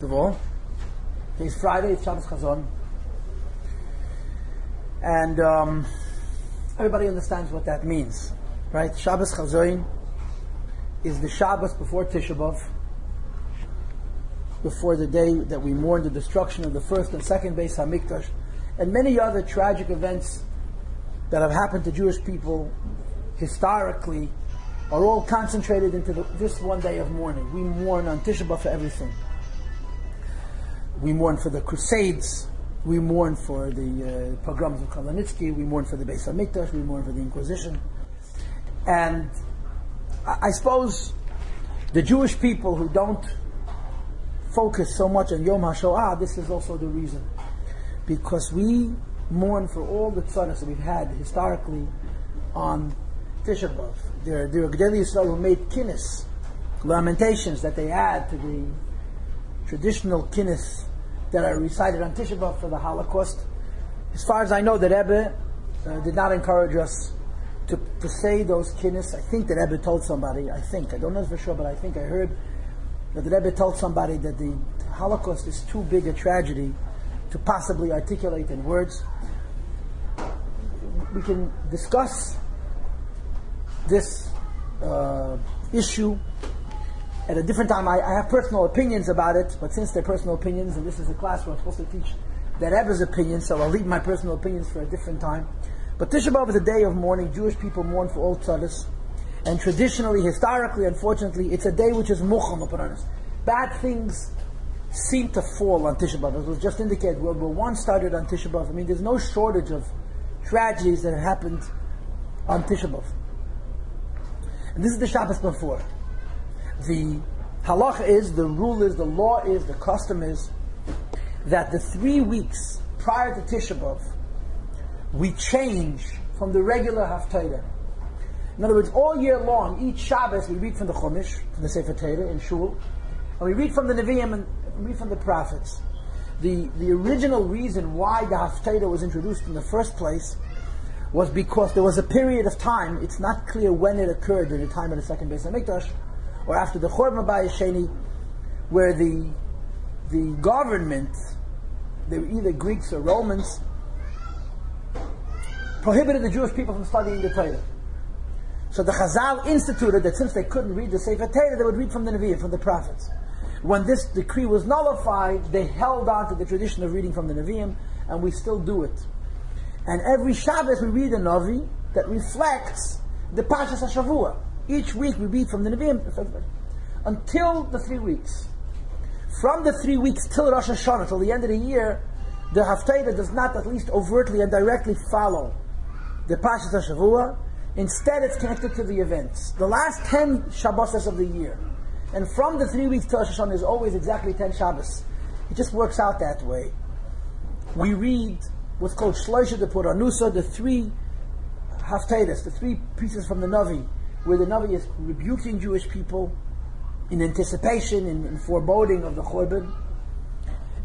Of all, today's Friday, it's Shabbos Chazon, and everybody understands what that means, right? Shabbos Chazon is the Shabbos before Tisha B'Av, before the day that we mourn the destruction of the first and second Beis HaMikdash, and many other tragic events that have happened to Jewish people historically are all concentrated into this one day of mourning. We mourn on Tisha B'Av for everything. We mourn for the Crusades, we mourn for the pogroms of Khmelnytsky, we mourn for the Beis HaMikdash, we mourn for the Inquisition. And I suppose the Jewish people who don't focus so much on Yom HaShoah, this is also the reason. Because we mourn for all the tzaddiks that we've had historically on Tisha B'Av. There are Gedolei Yisrael who made kinnis, lamentations that they add to the traditional kinnis that are recited on Tisha B'Av for the Holocaust. As far as I know, the Rebbe did not encourage us to say those kinnis. I think the Rebbe told somebody, I don't know for sure, but I think I heard that the Rebbe told somebody that the Holocaust is too big a tragedy to possibly articulate in words. We can discuss this issue at a different time. I have personal opinions about it, but since they're personal opinions, and this is a class where I'm supposed to teach the Rebbe's opinions, so I'll leave my personal opinions for a different time. But Tisha B'Av is a day of mourning. Jewish people mourn for all tzaddiks, and traditionally, historically, unfortunately, it's a day which is mucham upon us. Bad things seem to fall on Tisha B'Av. As was just indicated, World War I started on Tisha B'Av. I mean, there's no shortage of tragedies that have happened on Tisha B'Av. And this is the Shabbos before. The halacha is, the rule is, the law is, the custom is that the 3 weeks prior to Tisha B'Av, we change from the regular Haftarah. In other words, all year long, each Shabbos, we read from the Chumash, from the Sefer Torah in Shul, and we read from the Nevi'im and we read from the prophets. The original reason why the Haftarah was introduced in the first place was because there was a period of time, it's not clear when it occurred during the time of the second Beis HaMikdash, or after the Churban Bayis Sheni, where the government, they were either Greeks or Romans, prohibited the Jewish people from studying the Torah. So the Chazal instituted that since they couldn't read the Sefer Torah, they would read from the Nevi'im, from the prophets. When this decree was nullified, they held on to the tradition of reading from the Nevi'im, and we still do it. And every Shabbos we read a Navi that reflects the Parshas HaShavua. Each week we read from the Nevi'im until the 3 weeks. From the 3 weeks till Rosh Hashanah, till the end of the year, the Haftarah does not at least overtly and directly follow the Parshas HaShavua. Instead, it's connected to the events. The last 10 Shabbos of the year. And from the 3 weeks till Rosh Hashanah is always exactly 10 Shabbos. It just works out that way. We read what's called Shloisha de Puranusa, the 3 Haftarahs, the 3 pieces from the Navi, where the Navi is rebuking Jewish people in anticipation, in foreboding of the Churban.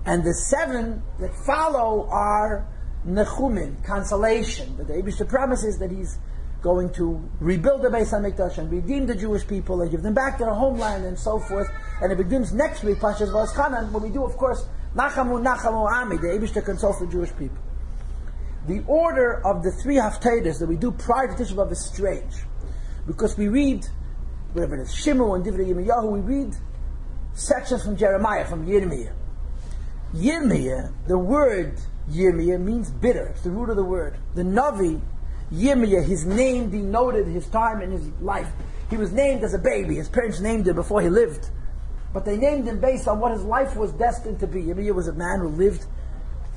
And the 7 that follow are Nechumin, consolation. That the Eibishter promises that He's going to rebuild the Beis HaMikdash and redeem the Jewish people and give them back their homeland and so forth. And it begins next week, Parshas Va'aschanan, when we do, of course, Nachamu, Nachamu Ami, the Eibishter consoles the Jewish people. The order of the 3 Haftarahs that we do prior to Tisha B'Av is strange. Because we read, whatever it is, Shimu and Divrei Yirmiyahu, we read sections from Jeremiah, from Yirmiyah. Yirmiyah, the word Yirmiyah means bitter. It's the root of the word. The Navi, Yirmiyah, his name denoted his time in his life. He was named as a baby. His parents named him before he lived. But they named him based on what his life was destined to be. Yirmiyah was a man who lived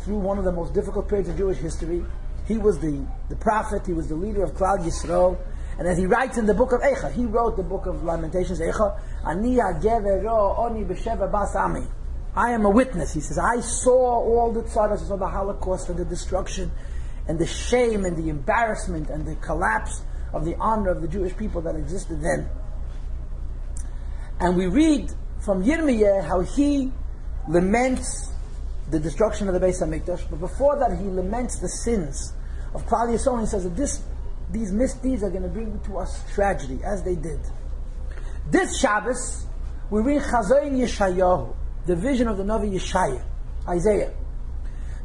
through one of the most difficult periods of Jewish history. He was the prophet, he was the leader of Klal Yisrael. And as he writes in the book of Eicha, he wrote the book of Lamentations, Eicha, Ani ha'gevero oni b'sheva bas ami. I am a witness. He says, I saw all the tzaddiks, I saw the Holocaust and the destruction and the shame and the embarrassment and the collapse of the honor of the Jewish people that existed then. And we read from Yirmiyah how he laments the destruction of the Beis HaMikdash, but before that he laments the sins of Klal Yisrael. He says that these misdeeds are going to bring to us tragedy, as they did. This Shabbos, we read Chazon Yeshayahu. the vision of the Navi Yeshaya, Isaiah.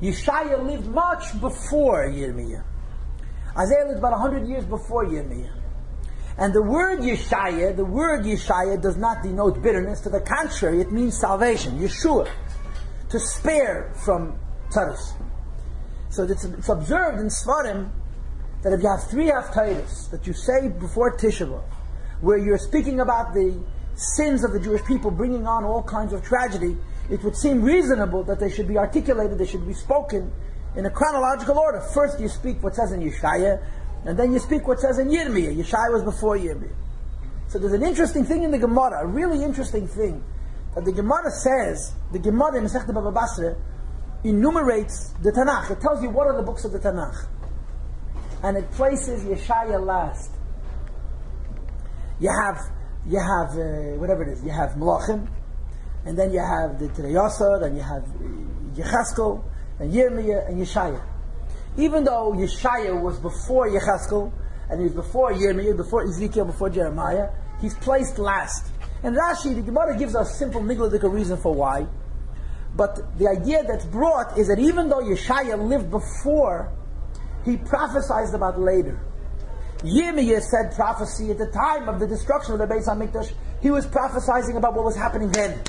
Yeshaya lived much before Yirmiyah. Isaiah lived about 100 years before Yirmiyah. And the word Yeshaya does not denote bitterness. To the contrary, it means salvation, Yeshua, to spare from tzaros. So it's observed in Svarim that if you have 3 haftarahs that you say before Tisha B'Av, where you're speaking about the sins of the Jewish people, bringing on all kinds of tragedy, it would seem reasonable that they should be articulated, they should be spoken in a chronological order. First you speak what says in Yeshaya, and then you speak what says in Yirmiyah. Yeshaya was before Yirmiyah. So there's an interesting thing in the Gemara, a really interesting thing, that the Gemara says, the Gemara in Masechet Baba Basra enumerates the Tanakh. It tells you what are the books of the Tanakh. And it places Yeshaya last. You have whatever it is. You have Melachim, and then you have the Tereyasa, then you have Yecheskel, and Yirmiyah, and Yeshaya. Even though Yeshaya was before Yecheskel, and he was before Yirmiyah, before Ezekiel, before Jeremiah, he's placed last. And Rashi, the Gemara gives us simple niggleical reason for why. But the idea that's brought is that even though Yeshaya lived before, he prophesied about later. Yirmiyah said prophecy at the time of the destruction of the Beis HaMikdash. He was prophesying about what was happening then.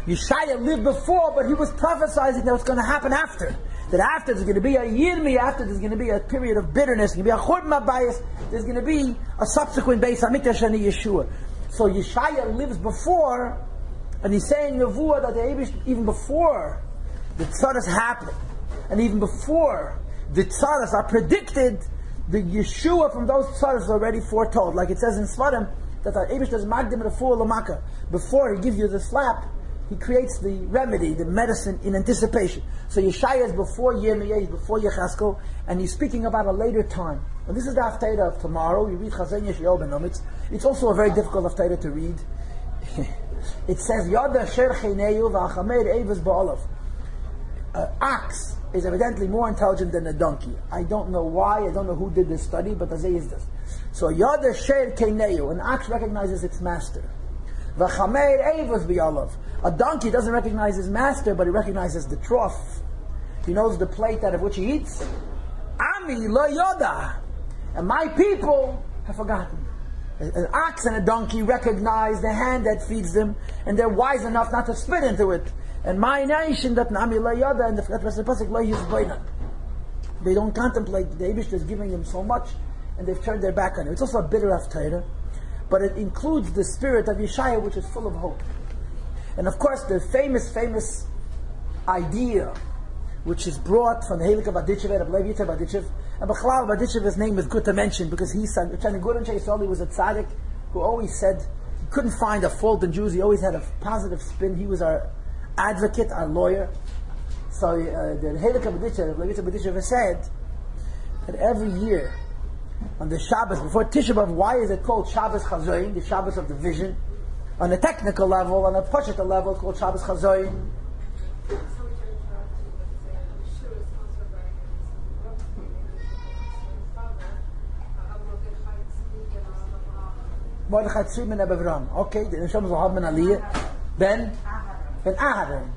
Yeshaya lived before, but he was prophesying that what's going to happen after. That after there's going to be a Yirmiyah, after there's going to be a period of bitterness, there's going to be a Churban Abayis, there's going to be a subsequent Beis HaMikdash and a Yeshua. So Yeshaya lives before, and he's saying Nevuah that the Eibush, even before the Tzaras happened, and even before the Tzaras are predicted, the Yeshua from those Tzaras is already foretold. Like it says in Svarim, that the Eibush does Magdim Refuah L'Maka. Before he gives you the slap, he creates the remedy, the medicine in anticipation. So Yeshaya is before Yirmiyah, he's before Yecheskel, and he's speaking about a later time. And this is the Haftarah of tomorrow. You read Chazon Yeshayahu ben Omitz. It's also a very difficult Haftarah to read. It says, Yad Asher Cheineu v'achamer Eivas Ba'olav. Ox is evidently more intelligent than a donkey. I don't know why, I don't know who did this study, but Azay is this. So Yad Asher Cheineu, an ox recognizes its master. V'achamer Eivas Ba'olav. A donkey doesn't recognize his master, but he recognizes the trough. He knows the plate out of which he eats. Ami lo yoda. And my people have forgotten. An ox and a donkey recognize the hand that feeds them, and they're wise enough not to spit into it. And my nation, that Ami lo yoda, and the pasuk lo yizboina. They don't contemplate. The Eibush is giving them so much, and they've turned their back on it. It's also a bitter Haftarah, but it includes the spirit of Yeshaya, which is full of hope. And of course, the famous idea, which is brought from the Helik of Baditchev, of Levi Yitzhak Baditchev, and Bechlal Baditchev's name is good to mention because he was a tzaddik who always said he couldn't find a fault in Jews. He always had a positive spin. He was our advocate, our lawyer. So the Helik of Baditchev, of Levi Yitzhak Baditchev, said that every year on the Shabbos before Tisha B'Av, why is it called Shabbos Chazon, the Shabbos of the vision? On a technical level, on a Pashita level, it's called Shabbos Chazon. Mordechai Tzvi ben Abavram. Okay, the Neshama Zohar ben Aliyah. Ben Aharon.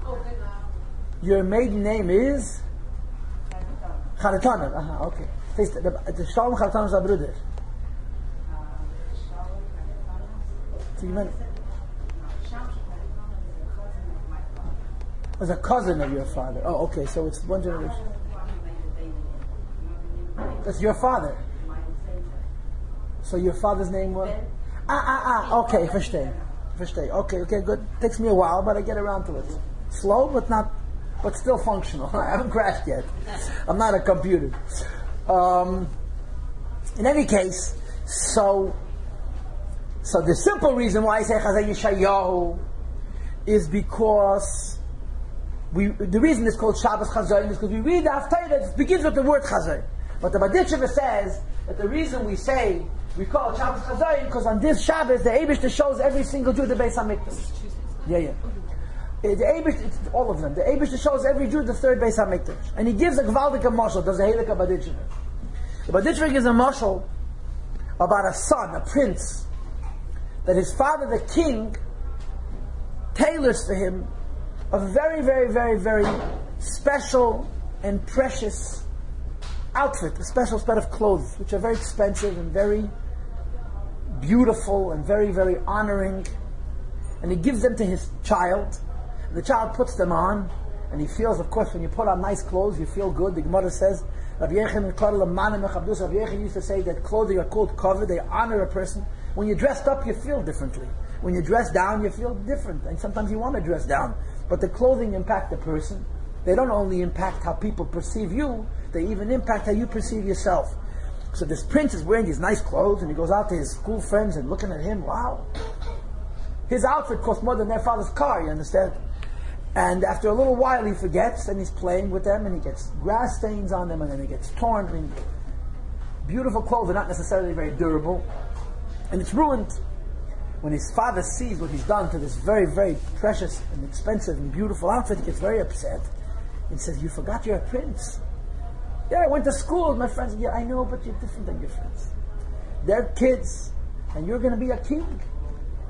Your maiden name is Charatonim. Okay. The Shalom Charatonim is a brother. Was a cousin of your father. Oh, okay, so it's one generation. That's your father. So your father's name was? Okay, verstehe. Okay, good. Takes me a while, but I get around to it. Slow, but still functional. I haven't crashed yet. I'm not a computer. In any case, so the simple reason why I say Chazon Yeshayahu is because the reason it's called Shabbos Chazon is because we read the Haftarah, it begins with the word Chazon. But the Baditchev says that the reason we call it Shabbos Chazon because on this Shabbos the Eibush shows every single Jew the Beis HaMikdash. Yeah. The Eibush, it's all of them. The Eibush shows every Jew the third Beis HaMikdash, and he gives a Gvaldik mashal. Does the Helik of Baditchev? The Baditchev gives a mashal about a son, a prince, that his father, the king, tailors for him a very, very, very, very special and precious outfit, a special set of clothes, which are very expensive and very beautiful and very, very honoring. And he gives them to his child. And the child puts them on, and he feels, of course, when you put on nice clothes, you feel good. The Gemara says, Rabbi used to say that clothing are called cover, they honor a person. When you're dressed up, you feel differently. When you dress down, you feel different. And sometimes you want to dress down. But the clothing impact the person. They don't only impact how people perceive you, they even impact how you perceive yourself. So this prince is wearing these nice clothes, and he goes out to his school friends and looking at him, wow. His outfit costs more than their father's car, you understand? And after a little while he forgets, and he's playing with them, and he gets grass stains on them, and then he gets torn. I mean, beautiful clothes are not necessarily very durable, and it's ruined. When his father sees what he's done to this very, very precious and expensive and beautiful outfit, he gets very upset. He says, "You forgot you're a prince." "Yeah, I went to school with my friends." "Yeah, I know, but you're different than your friends. They're kids, and you're going to be a king.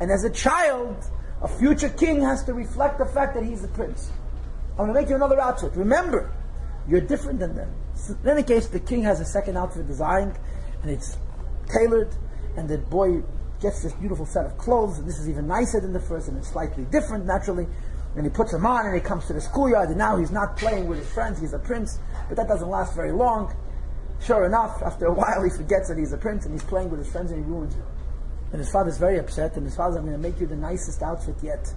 And as a child, a future king has to reflect the fact that he's the prince. I'm going to make you another outfit. Remember, you're different than them." So in any case, the king has a second outfit designed, and it's tailored, and the boy gets this beautiful set of clothes, and this is even nicer than the first, and it's slightly different, naturally. And he puts them on, and he comes to the schoolyard, and now he's not playing with his friends, he's a prince. But that doesn't last very long. Sure enough, after a while he forgets that he's a prince, and he's playing with his friends, and he ruins it. And his father's very upset, and his father says, "I'm going to make you the nicest outfit yet,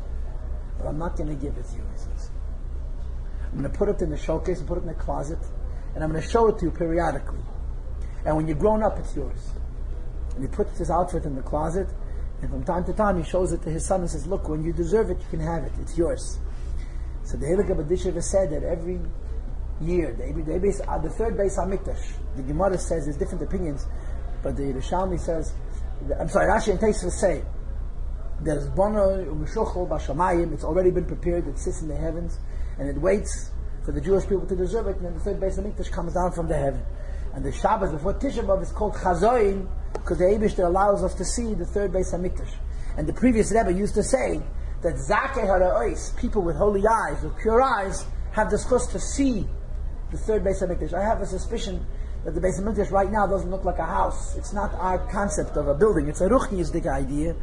but I'm not going to give it to you," he says. "I'm going to put it in the showcase and put it in the closet, and I'm going to show it to you periodically. And when you're grown up, it's yours." And he puts his outfit in the closet, and from time to time he shows it to his son and says, "Look, when you deserve it, you can have it. It's yours." So the Heilige Badisha said that every year, the third Beis HaMikdash, the Gemara says there's different opinions, but the Yerushalmi says, Rashi and Tosfos say, there's Bono U'Meshuchel B'Shamayim, it's already been prepared, it sits in the heavens, and it waits for the Jewish people to deserve it, and then the third Beis HaMikdash comes down from the heaven. And the Shabbos before Tisha B'Av is called Chazon, because the Eibishter allows us to see the third Beis HaMikdash. And the previous Rebbe used to say that Zakei Hara'os, people with holy eyes, with pure eyes, have the chus to see the third Beis HaMikdash. I have a suspicion that the Beis HaMikdash right now doesn't look like a house. It's not our concept of a building. It's a Ruchnistic idea.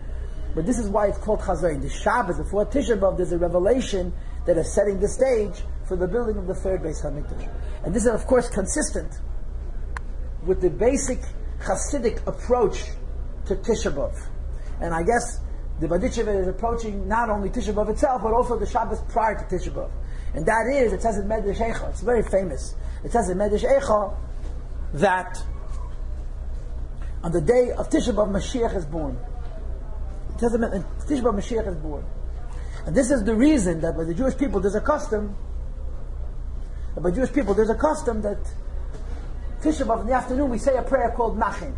But this is why it's called Chazon. The Shabbos before Tisha B'Av, there's a revelation that is setting the stage for the building of the third Beis HaMikdash. And this is, of course, consistent with the basic Chassidic approach to Tisha B'Av. And I guess the Baditchev is approaching not only Tisha B'Av itself, but also the Shabbos prior to Tisha B'Av. And that is, it says in Medrash Eicha, it's very famous, it says in Medrash Eicha that on the day of Tisha B'Av, Mashiach is born. It says in Tisha B'Av, Mashiach is born. And this is the reason that by the Jewish people there's a custom, that Tisha B'Av in the afternoon we say a prayer called Nachem.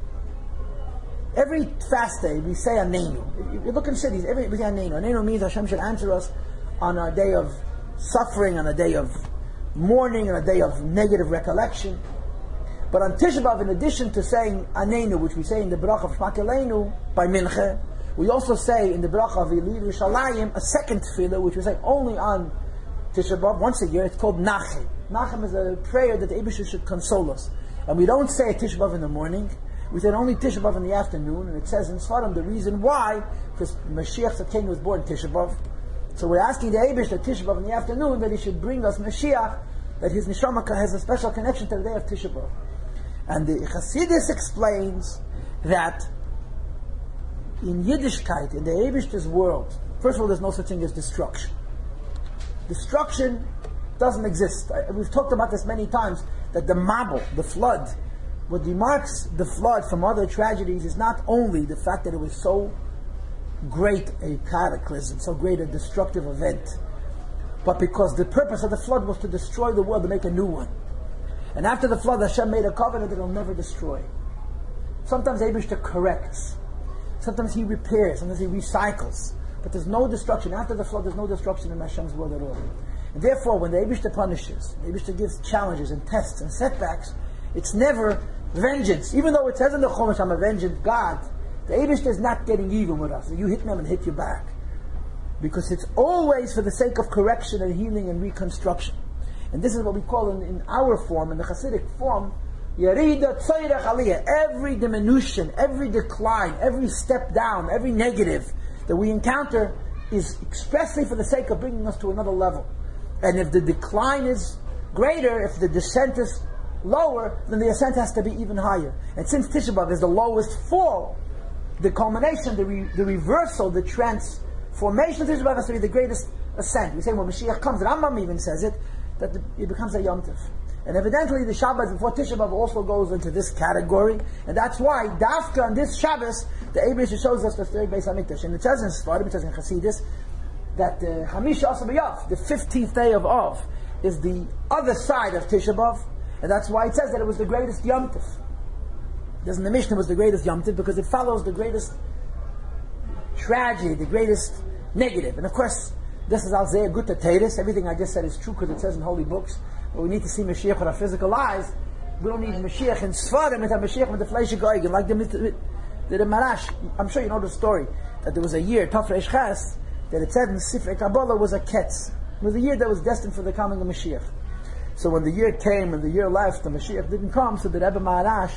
Every fast day we say Aneinu. You look in cities, we say Aneinu. Aneinu means Hashem should answer us on our day of suffering, on a day of mourning, on a day of negative recollection. But on Tisha B'Av, in addition to saying Aneinu, which we say in the bracha of Shema Keleinu by Mincha, we also say in the bracha of Eli Yerushalayim a second tefillah, which we say only on Tisha B'Av once a year. It's called Nachem. Nachem is a prayer that the Eibusher should console us. And we don't say Tisha B'Av in the morning. We say only Tisha B'Av in the afternoon. And it says in Sfarim the reason why, because Mashiach the King was born Tisha B'Av. So we're asking the Eibusher Tisha B'Av in the afternoon that he should bring us Mashiach, that his Neshama has a special connection to the day of Tisha B'Av. And the Chassidus explains that in Yiddishkeit, in the Eibishter's world, first of all, there's no such thing as destruction. Destruction doesn't exist. We've talked about this many times, that the Mabul, the flood, what demarks the flood from other tragedies is not only the fact that it was so great a cataclysm, so great a destructive event, but because the purpose of the flood was to destroy the world, to make a new one. And after the flood, Hashem made a covenant that He'll never destroy. Sometimes Eibishter corrects. Sometimes He repairs. Sometimes He recycles. But there's no destruction. After the flood, there's no destruction in Hashem's world at all. And therefore, when the Eibishter punishes, the Eibishter gives challenges and tests and setbacks, it's never vengeance. Even though it says in the Chumash, I'm a vengeance God, the Eibishter is not getting even with us. You hit me, I'm going to hit you back. because it's always for the sake of correction and healing and reconstruction. And this is what we call in our form, in the Chassidic form, Yerida Tzairach Aliyah. Every diminution, every decline, every step down, every negative that we encounter is expressly for the sake of bringing us to another level. And if the decline is greater, if the descent is lower, then the ascent has to be even higher. And since Tisha B'Av is the lowest fall, the culmination, the reversal, the transformation of Tisha B'Av has to be the greatest ascent. We say when Mashiach comes, and Rambam even says it, that it becomes a Yom Tov. And evidently the Shabbos before Tisha B'Av also goes into this category, and that's why Dafka on this Shabbos, the Erev shows us the third Beis HaMikdash. And it says in Sfarim, it says in Chassidus, that Hamisha B'Av, the 15th day of Av, is the other side of Tisha B'Av, and that's why it says that it was the greatest Yom Tov. Doesn't the Mishnah was the greatest Yom Tov because it follows the greatest tragedy, the greatest negative. And of course, this is Al-Zeh Gutta Teres. Everything I just said is true because it says in holy books. But we need to see Mashiach with our physical eyes. We don't need Mashiach in Sfarim, we have Mashiach with the Fleish Goyim, like the Marash. I'm sure you know the story, that there was a year, Tafresh Chas, that it said in Sifrei Kabbalah was a Ketz. It was a year that was destined for the coming of Mashiach. So when the year came and the year left, the Mashiach didn't come, so the Rebbe Marash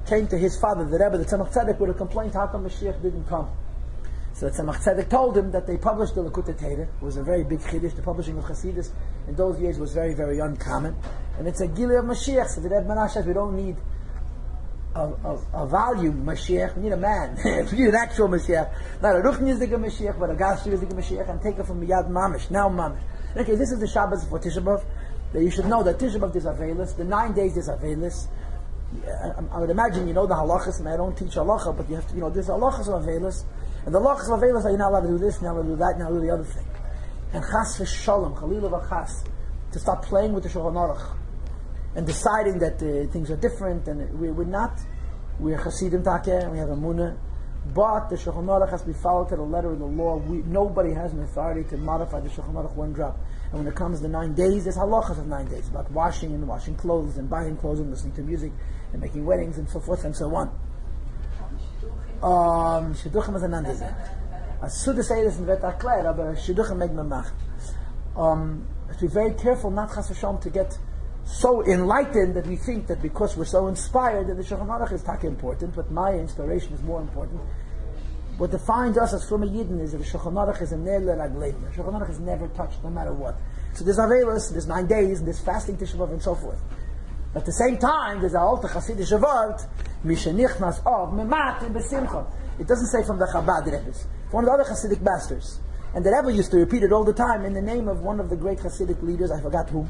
came to his father, the Rebbe, the Tzemach Tzedek, with a complaint, how come Mashiach didn't come? So the Tzemach Tzedek told him that they published the Likutei Torah. It was a very big chiddush. The publishing of Chassidus in those years was very, very uncommon. And it's a Gilui of Mashiach. So the Rebbe Marash says, we don't need a volume Mashiach, we need a man. We need an actual Mashiach. Not a Ruchnizik Mashiach, but a Gashrizik Mashiach, and take it from Miyad Mamish, now Mamish. Okay, this is the Shabbos for Tisha B'Av. That you should know that Tisha B'Av is Avelis, the 9 days is Avelis. I would imagine you know the halachas, and I don't teach halacha, but you have to, there's halachas of Avelis. And the halachas of Avelis are you're not allowed to do this, you're not allowed to do that, you're not allowed to do the other thing. And Chas v'Shalom, Chalil v'Chas, to stop playing with the Shulchan Aruch and deciding that things are different, and we're not. We're Chassidim Takeh, and we have a Munah, but the Shulchan Aruch has to be followed to the letter of the law. Nobody has an authority to modify the Shulchan Aruch one drop. And when it comes to 9 days, there's halachas of 9 days, about washing and washing clothes, and buying clothes, and listening to music, and making weddings, and so forth and so on. Shidduchim is an another. I should say this in Vetakler, but Shidduchim make memach. Have to be very careful, not Chas v'Shalom, to get so enlightened that we think that because we're so inspired that the Shulchan Aruch is taka important, but my inspiration is more important. What defines us as from a Yidden is that the Shulchan Aruch is a Ne'el Ragleim. The Shulchan Aruch is never touched, no matter what. So there's Avelis, there's 9 days, and there's fasting Tisha B'Av, and so forth. At the same time, there's a Alta Chassidic Wort, Mishenichnas Av Mematin B'Simcha. It doesn't say from the Chabad Rebbes, from one of the other Chassidic masters. And the Rebbe used to repeat it all the time in the name of one of the great Chassidic leaders, I forgot who,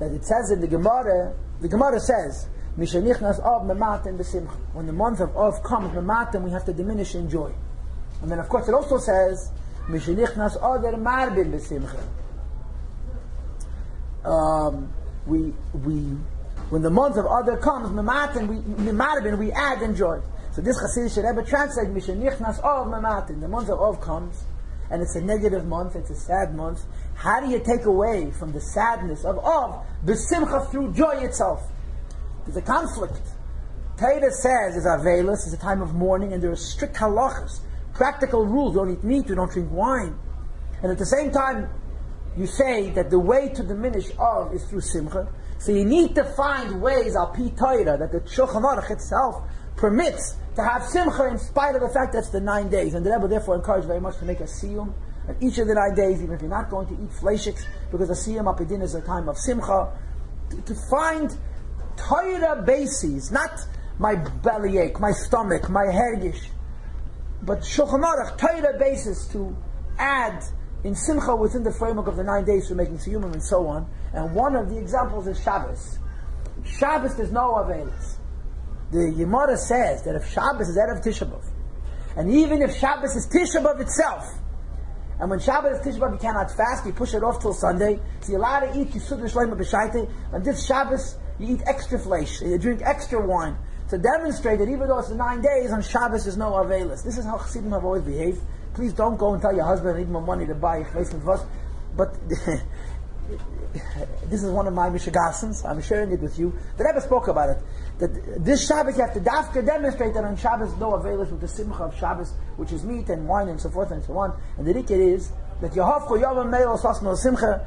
that it says in the Gemara says, Mishenichnas Av Mematin B'Simcha. When the month of Av comes, Mematin, we have to diminish in joy. And then of course it also says, Mishenichnas Oder Marbin B'Simcha. When the month of Adar comes, Mematin, we add in joy. So this Chassidic Rebbe translates, Mishenichnas Av Mematin. The month of Av comes, and it's a negative month, it's a sad month. How do you take away from the sadness of Av, B'Simcha, through joy itself? There's a conflict. Torah says it's Avelis, it's a time of mourning, and there are strict halachas, practical rules. You don't eat meat, you don't drink wine. And at the same time, you say that the way to diminish Av is through Simcha. So you need to find ways, al pi Torah, that the Shulchan Aruch itself permits to have Simcha in spite of the fact that it's the 9 days. And the Rebbe therefore encouraged very much to make a siyum at each of the 9 days, even if you're not going to eat fleishiks, because a siyum apidin is a time of Simcha. To find Torah bases, not my bellyache, my stomach, my hergish, but Shulchan Aruch, Torah bases to add in Simcha within the framework of the 9 days for making siyumim and so on. And one of the examples is Shabbos. Shabbos, there's no Avelis. The Gemara says that if Shabbos is Erev Tisha B'Av, and even if Shabbos is Tisha B'Av itself, and when Shabbos is Tisha B'Av you cannot fast, you push it off till Sunday, so you're allowed to eat Yisud V'Shleima B'Shaite, and this Shabbos you eat extra flesh, you drink extra wine, to demonstrate that even though it's the 9 days, on Shabbos there's no Avelis. This is how Chassidim have always behaved. Please don't go and tell your husband I need more money to buy Chveis. But this is one of my Mishagasans. I'm sharing it with you. The Rebbe spoke about it. That this Shabbos you have to dafka demonstrate that on Shabbos no Avelis with the Simcha of Shabbos, which is meat and wine and so forth and so on. And the Rikir is that Yehovku Yom Meil Sasno Simcha,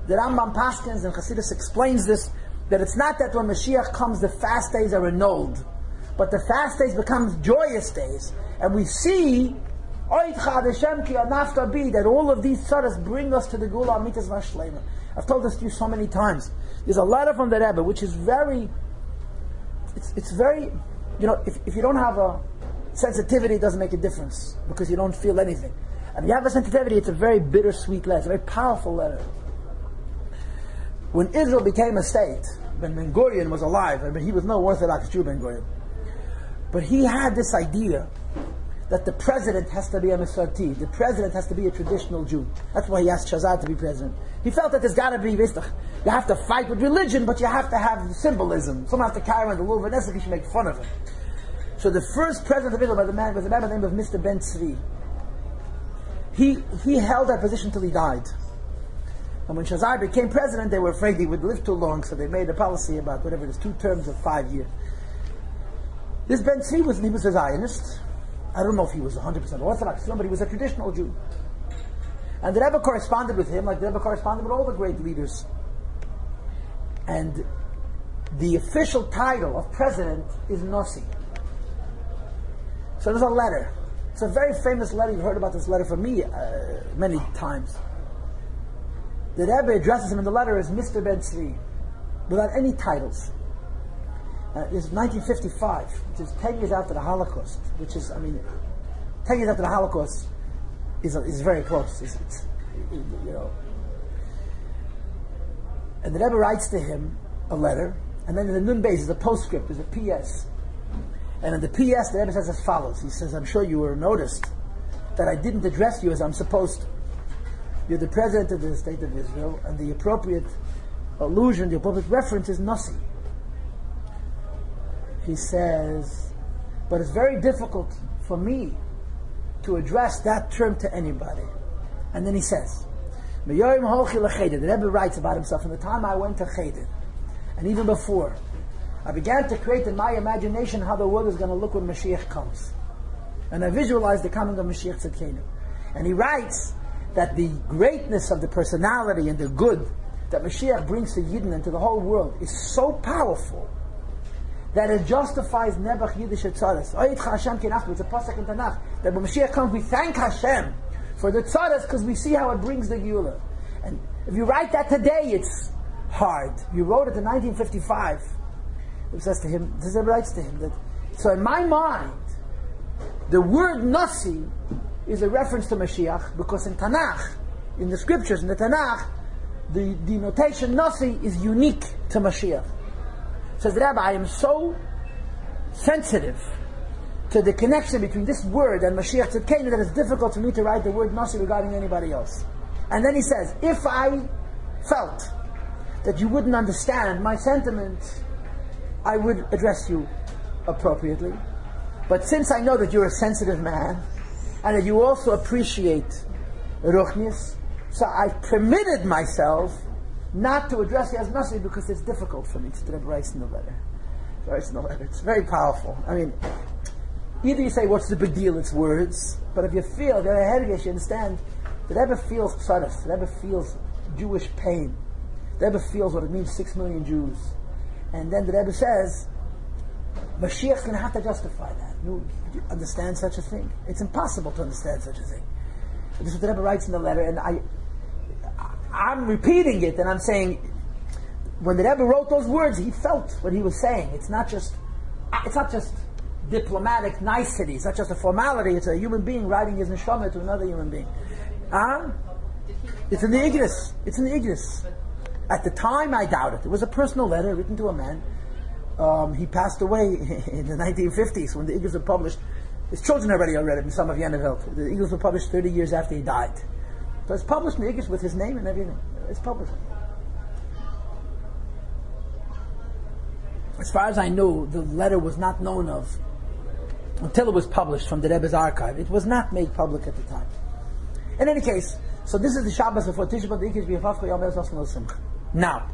the Rambam Paskins and Chassidic explains this, that it's not that when Mashiach comes the fast days are annulled, but the fast days become joyous days, and we see that all of these tzaras bring us to the Gula Amitas Vashlema. I've told this to you so many times. There's a letter from the Rebbe which is very, it's very, if you don't have a sensitivity, it doesn't make a difference because you don't feel anything. And if you have a sensitivity, it's a very bittersweet letter. It's a very powerful letter. When Israel became a state, when Ben Gurion was alive, I mean, he was no Orthodox Jew, Ben Gurion, but he had this idea that the president has to be a Mesarti, the president has to be a traditional Jew. That's why he asked Shazad to be president. He felt that there's got to be, you have to fight with religion, but you have to have symbolism. Someone has to carry around the lulav, and that's like you should make fun of him. So the first president of Israel was a man by the name of Mr. Ben Tzvi. He held that position till he died. And when Shazar became president, they were afraid he would live too long, so they made a policy about whatever it is, 2 terms of 5 years. This Ben Tzvi was a Zionist. I don't know if he was 100% Orthodox, but he was a traditional Jew. And the Rebbe corresponded with him, like the Rebbe corresponded with all the great leaders. And the official title of president is Yossi. So there's a letter. It's a very famous letter. You've heard about this letter from me many times. The Rebbe addresses him in the letter as Mr. Ben Tzvi, without any titles. It's 1955, which is 10 years after the Holocaust, 10 years after the Holocaust is very close. And the Rebbe writes to him a letter, and then in the Nun Beis is a postscript, there's a PS. And in the PS, the Rebbe says as follows. He says, I'm sure you were noticed that I didn't address you as I'm supposed to. You're the president of the state of Israel, and the appropriate allusion, the appropriate reference is Yossi. He says, but it's very difficult for me to address that term to anybody. And then he says, the Rebbe writes about himself, from the time I went to Cheder, and even before, I began to create in my imagination how the world is going to look when Mashiach comes. And I visualized the coming of Mashiach Tzidkenu. And he writes that the greatness of the personality and the good that Mashiach brings to Yidden and to the whole world is so powerful that it justifies Nebuch Yiddish Tzaras. It's a pasuk in Tanakh that when Mashiach comes, we thank Hashem for the Tzaras because we see how it brings the Geula. And if you write that today, it's hard. You wrote it in 1955. It says to him, this writes to him that. So in my mind, the word Yossi is a reference to Mashiach because in Tanakh, in the scriptures, in the Tanakh, the denotation Yossi is unique to Mashiach. Says the Rabbi, I am so sensitive to the connection between this word and Mashiach Tzidkenu that it's difficult for me to write the word Yossi regarding anybody else. And then he says, if I felt that you wouldn't understand my sentiments, I would address you appropriately. But since I know that you're a sensitive man, and that you also appreciate Ruchnis, so I've permitted myself not to address you as Yossi because it's difficult for me. It's the Rebbe writes in the letter. It's very powerful. I mean, either you say, what's the big deal? It's words. But if you feel, you understand, the Rebbe feels tzaras. The Rebbe feels Jewish pain. The Rebbe feels what it means, 6 million Jews. And then the Rebbe says, Mashiach's going to have to justify that. You understand such a thing? It's impossible to understand such a thing. This is what the Rebbe writes in the letter, and I'm repeating it, and I'm saying, when the Rebbe wrote those words, he felt what he was saying. It's not just diplomatic nicety. It's not just a formality. It's a human being writing his neshama to another human being. It's in the Ignis. It's in the Ignis. At the time, I doubt it. It was a personal letter written to a man. He passed away in the 1950s when the Ignis were published. His children already read it in some of Yennevelt. The Ignis were published 30 years after he died. So it's published in the Ignis with his name and everything. It's published. As far as I know, the letter was not known of until it was published from the Rebbe's archive. It was not made public at the time. In any case, so this is the Shabbos before Tisha B'Av. Now,